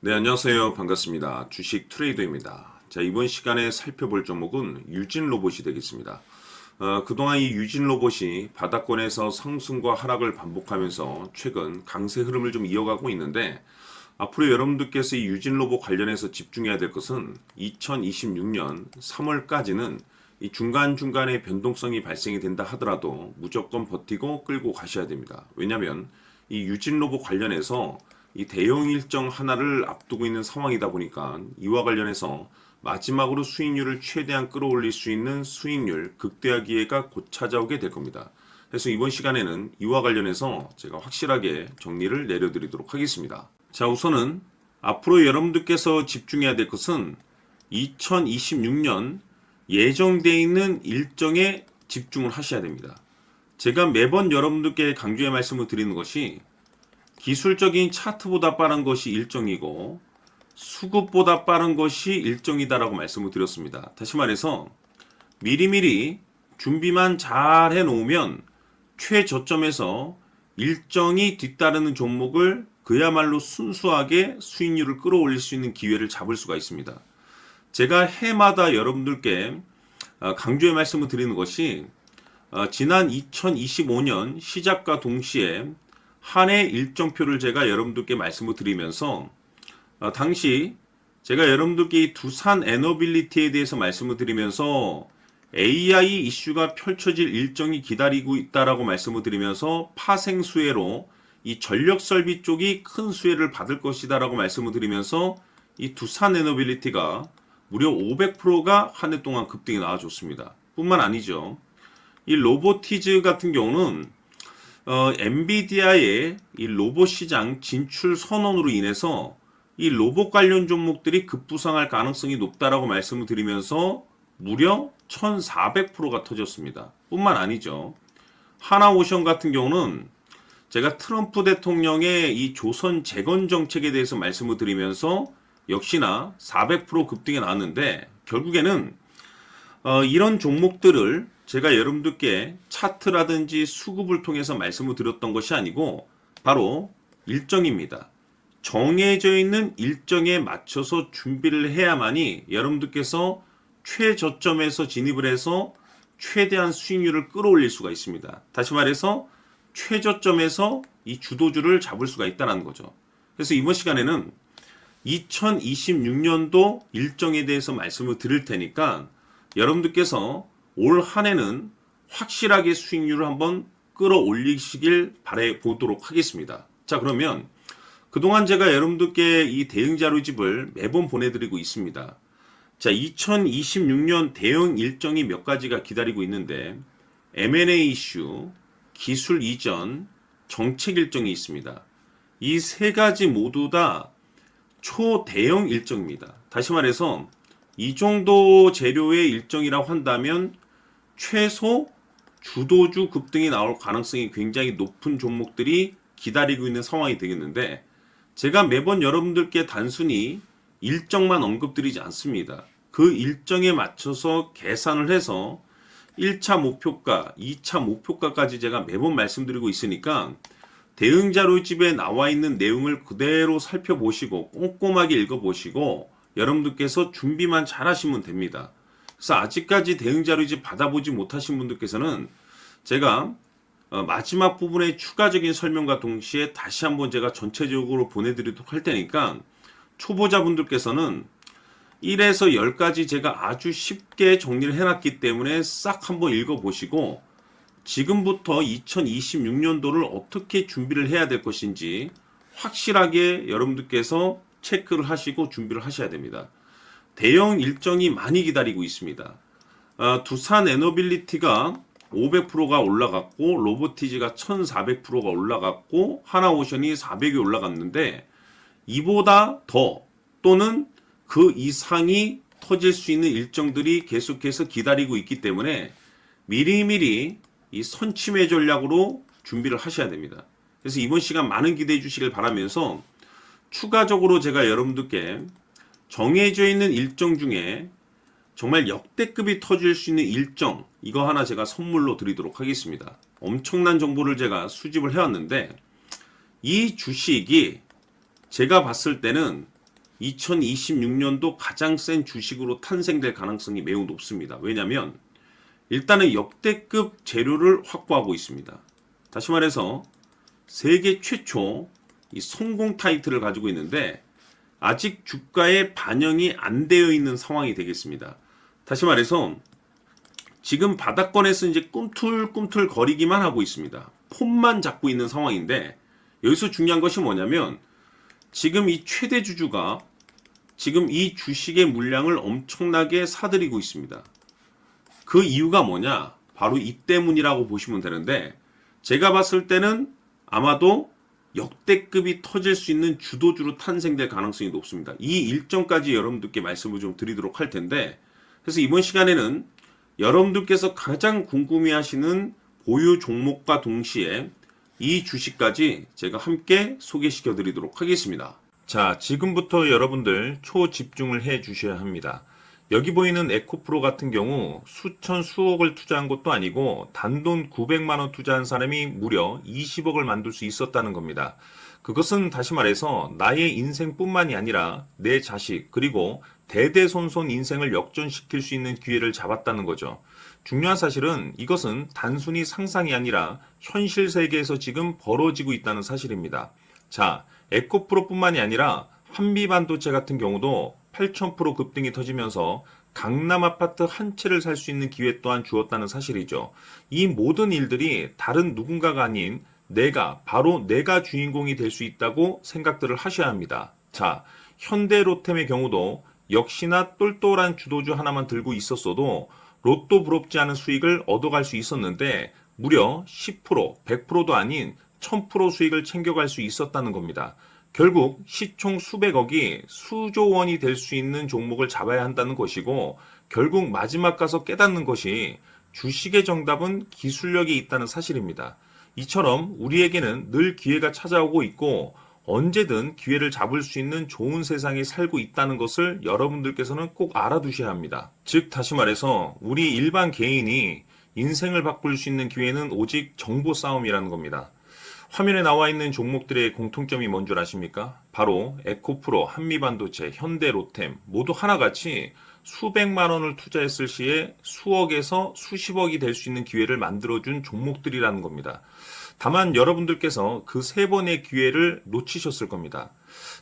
네, 안녕하세요. 반갑습니다. 주식 트레이더입니다. 자, 이번 시간에 살펴볼 종목은 유진 로봇이 되겠습니다. 그동안 이 유진 로봇이 바닥권에서 상승과 하락을 반복하면서 최근 강세 흐름을 좀 이어가고 있는데, 앞으로 여러분들께서 이 유진 로봇 관련해서 집중해야 될 것은 2026년 3월까지는 이 중간중간에 변동성이 발생이 된다 하더라도 무조건 버티고 끌고 가셔야 됩니다. 왜냐하면 이 유진 로봇 관련해서 이 대형 일정 하나를 앞두고 있는 상황이다 보니까 이와 관련해서 마지막으로 수익률을 최대한 끌어올릴 수 있는 수익률 극대화 기회가 곧 찾아오게 될 겁니다. 그래서 이번 시간에는 이와 관련해서 제가 확실하게 정리를 내려드리도록 하겠습니다. 자, 우선은 앞으로 여러분들께서 집중해야 될 것은 2026년 예정되어 있는 일정에 집중을 하셔야 됩니다. 제가 매번 여러분들께 강조의 말씀을 드리는 것이 기술적인 차트보다 빠른 것이 일정이고 수급보다 빠른 것이 일정이다라고 말씀을 드렸습니다. 다시 말해서 미리미리 준비만 잘 해놓으면 최저점에서 일정이 뒤따르는 종목을 그야말로 순수하게 수익률을 끌어올릴 수 있는 기회를 잡을 수가 있습니다. 제가 해마다 여러분들께 강조의 말씀을 드리는 것이 지난 2025년 시작과 동시에 한 해 일정표를 제가 여러분들께 말씀을 드리면서 당시 제가 여러분들께 이 두산 에너빌리티에 대해서 말씀을 드리면서 AI 이슈가 펼쳐질 일정이 기다리고 있다라고 말씀을 드리면서 파생 수혜로 이 전력 설비 쪽이 큰 수혜를 받을 것이다라고 말씀을 드리면서 이 두산 에너빌리티가 무려 500%가 한 해 동안 급등이 나와줬습니다. 뿐만 아니죠. 이 로보티즈 같은 경우는 엔비디아의 이 로봇 시장 진출 선언으로 인해서 이 로봇 관련 종목들이 급부상할 가능성이 높다라고 말씀을 드리면서 무려 1400%가 터졌습니다. 뿐만 아니죠. 하나오션 같은 경우는 제가 트럼프 대통령의 이 조선 재건 정책에 대해서 말씀을 드리면서 역시나 400% 급등이 나왔는데 결국에는 이런 종목들을 제가 여러분들께 차트라든지 수급을 통해서 말씀을 드렸던 것이 아니고 바로 일정입니다. 정해져 있는 일정에 맞춰서 준비를 해야만이 여러분들께서 최저점에서 진입을 해서 최대한 수익률을 끌어올릴 수가 있습니다. 다시 말해서 최저점에서 이 주도주를 잡을 수가 있다는 거죠. 그래서 이번 시간에는 2026년도 일정에 대해서 말씀을 드릴 테니까 여러분들께서 올 한 해는 확실하게 수익률을 한번 끌어올리시길 바라보도록 하겠습니다. 자, 그러면 그동안 제가 여러분들께 이 대응 자료집을 매번 보내드리고 있습니다. 자, 2026년 대응 일정이 몇 가지가 기다리고 있는데 M&A 이슈, 기술 이전, 정책 일정이 있습니다. 이 세 가지 모두 다 초대형 일정입니다. 다시 말해서 이 정도 재료의 일정이라고 한다면 최소 주도주 급등이 나올 가능성이 굉장히 높은 종목들이 기다리고 있는 상황이 되겠는데 제가 매번 여러분들께 단순히 일정만 언급드리지 않습니다. 그 일정에 맞춰서 계산을 해서 1차 목표가, 2차 목표가까지 제가 매번 말씀드리고 있으니까 대응 자료집에 나와 있는 내용을 그대로 살펴보시고 꼼꼼하게 읽어보시고 여러분들께서 준비만 잘 하시면 됩니다. 그래서 아직까지 대응 자료집 받아보지 못하신 분들께서는 제가 마지막 부분에 추가적인 설명과 동시에 다시 한번 제가 전체적으로 보내드리도록 할 테니까 초보자분들께서는 1에서 10까지 제가 아주 쉽게 정리를 해놨기 때문에 싹 한번 읽어보시고 지금부터 2026년도를 어떻게 준비를 해야 될 것인지 확실하게 여러분들께서 체크를 하시고 준비를 하셔야 됩니다. 대형 일정이 많이 기다리고 있습니다. 두산 에너빌리티가 500%가 올라갔고 로보티즈가 1400%가 올라갔고 하나오션이 400이 올라갔는데 이보다 더 또는 그 이상이 터질 수 있는 일정들이 계속해서 기다리고 있기 때문에 미리미리 이 선침해 전략으로 준비를 하셔야 됩니다. 그래서 이번 시간 많은 기대해 주시길 바라면서 추가적으로 제가 여러분들께 정해져 있는 일정 중에 정말 역대급이 터질 수 있는 일정 이거 하나 제가 선물로 드리도록 하겠습니다. 엄청난 정보를 제가 수집을 해왔는데 이 주식이 제가 봤을 때는 2026년도 가장 센 주식으로 탄생될 가능성이 매우 높습니다. 왜냐하면 일단은 역대급 재료를 확보하고 있습니다. 다시 말해서 세계 최초 이 성공 타이틀을 가지고 있는데 아직 주가에 반영이 안 되어 있는 상황이 되겠습니다. 다시 말해서 지금 바닥권에서 이제 꿈틀꿈틀 거리기만 하고 있습니다. 폼만 잡고 있는 상황인데 여기서 중요한 것이 뭐냐면 지금 이 최대 주주가 지금 이 주식의 물량을 엄청나게 사들이고 있습니다. 그 이유가 뭐냐? 바로 이 때문이라고 보시면 되는데 제가 봤을 때는 아마도 역대급이 터질 수 있는 주도주로 탄생될 가능성이 높습니다. 이 일정까지 여러분들께 말씀을 좀 드리도록 할 텐데 그래서 이번 시간에는 여러분들께서 가장 궁금해하시는 보유 종목과 동시에 이 주식까지 제가 함께 소개시켜 드리도록 하겠습니다. 자, 지금부터 여러분들 초집중을 해 주셔야 합니다. 여기 보이는 에코프로 같은 경우 수천 수억을 투자한 것도 아니고 단돈 900만 원 투자한 사람이 무려 20억을 만들 수 있었다는 겁니다. 그것은 다시 말해서 나의 인생뿐만이 아니라 내 자식 그리고 대대손손 인생을 역전시킬 수 있는 기회를 잡았다는 거죠. 중요한 사실은 이것은 단순히 상상이 아니라 현실 세계에서 지금 벌어지고 있다는 사실입니다. 자, 에코프로뿐만이 아니라 한미반도체 같은 경우도 8,000% 급등이 터지면서 강남 아파트 한 채를 살 수 있는 기회 또한 주었다는 사실이죠. 이 모든 일들이 다른 누군가가 아닌 바로 내가 주인공이 될 수 있다고 생각들을 하셔야 합니다. 자, 현대로템의 경우도 역시나 똘똘한 주도주 하나만 들고 있었어도 로또 부럽지 않은 수익을 얻어갈 수 있었는데 무려 10%, 100%도 아닌 1000% 수익을 챙겨갈 수 있었다는 겁니다. 결국 시총 수백억이 수조 원이 될 수 있는 종목을 잡아야 한다는 것이고 결국 마지막 가서 깨닫는 것이 주식의 정답은 기술력이 있다는 사실입니다. 이처럼 우리에게는 늘 기회가 찾아오고 있고 언제든 기회를 잡을 수 있는 좋은 세상에 살고 있다는 것을 여러분들께서는 꼭 알아두셔야 합니다. 즉 다시 말해서 우리 일반 개인이 인생을 바꿀 수 있는 기회는 오직 정보 싸움이라는 겁니다. 화면에 나와 있는 종목들의 공통점이 뭔 줄 아십니까? 바로 에코프로, 한미반도체, 현대로템 모두 하나같이 수백만 원을 투자했을 시에 수억에서 수십억이 될 수 있는 기회를 만들어준 종목들이라는 겁니다. 다만 여러분들께서 그 세 번의 기회를 놓치셨을 겁니다.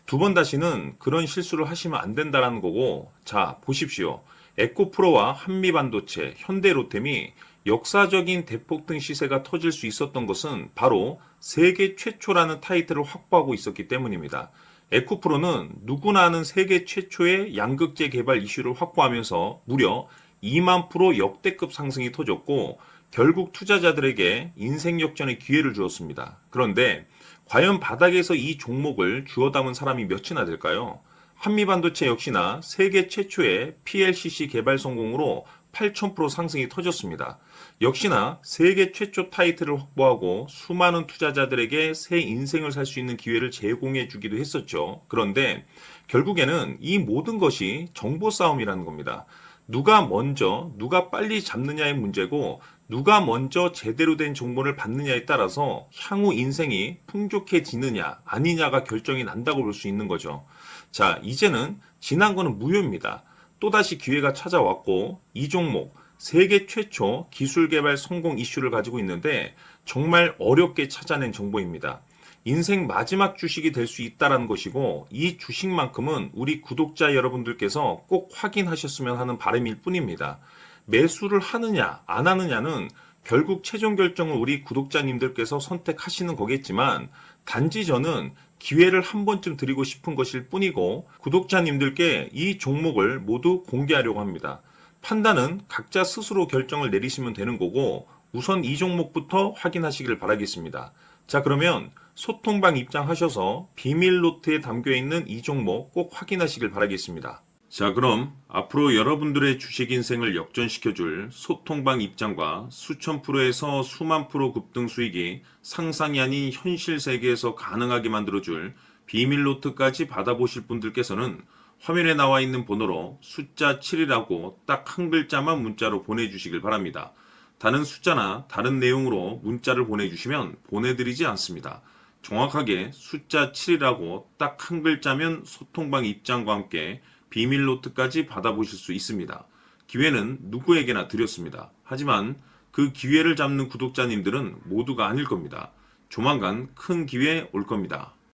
두 번 다시는 그런 실수를 하시면 안 된다는 거고 자 보십시오. 에코프로와 한미반도체, 현대로템이 역사적인 대폭등 시세가 터질 수 있었던 것은 바로 세계 최초라는 타이틀을 확보하고 있었기 때문입니다. 에코프로는 누구나 아는 세계 최초의 양극재 개발 이슈를 확보하면서 무려 2만 프로 역대급 상승이 터졌고 결국 투자자들에게 인생 역전의 기회를 주었습니다. 그런데 과연 바닥에서 이 종목을 주워 담은 사람이 몇이나 될까요? 한미반도체 역시나 세계 최초의 PLCC 개발 성공으로 8,000% 상승이 터졌습니다. 역시나 세계 최초 타이틀을 확보하고 수많은 투자자들에게 새 인생을 살 수 있는 기회를 제공해 주기도 했었죠. 그런데 결국에는 이 모든 것이 정보 싸움이라는 겁니다. 누가 먼저, 누가 빨리 잡느냐의 문제고 누가 먼저 제대로 된 정보를 받느냐에 따라서 향후 인생이 풍족해지느냐 아니냐가 결정이 난다고 볼 수 있는 거죠. 자, 이제는 지난 거는 무효입니다. 또다시 기회가 찾아왔고 이 종목 세계 최초 기술 개발 성공 이슈를 가지고 있는데 정말 어렵게 찾아낸 정보입니다. 인생 마지막 주식이 될 수 있다는 것이고 이 주식만큼은 우리 구독자 여러분들께서 꼭 확인하셨으면 하는 바람일 뿐입니다. 매수를 하느냐 안 하느냐는 결국 최종 결정을 우리 구독자님들께서 선택하시는 거겠지만 단지 저는 기회를 한 번쯤 드리고 싶은 것일 뿐이고 구독자님들께 이 종목을 모두 공개하려고 합니다. 판단은 각자 스스로 결정을 내리시면 되는 거고 우선 이 종목부터 확인하시길 바라겠습니다. 자, 그러면 소통방 입장하셔서 비밀 노트에 담겨있는 이 종목 꼭 확인하시길 바라겠습니다. 자, 그럼 앞으로 여러분들의 주식 인생을 역전시켜줄 소통방 입장과 수천 프로에서 수만 프로 급등 수익이 상상이 아닌 현실 세계에서 가능하게 만들어줄 비밀 노트까지 받아보실 분들께서는 화면에 나와 있는 번호로 숫자 7이라고 딱 한 글자만 문자로 보내주시길 바랍니다. 다른 숫자나 다른 내용으로 문자를 보내주시면 보내드리지 않습니다. 정확하게 숫자 7이라고 딱 한 글자면 소통방 입장과 함께 비밀 노트까지 받아보실 수 있습니다. 기회는 누구에게나 드렸습니다. 하지만 그 기회를 잡는 구독자님들은 모두가 아닐 겁니다. 조만간 큰 기회 올 겁니다.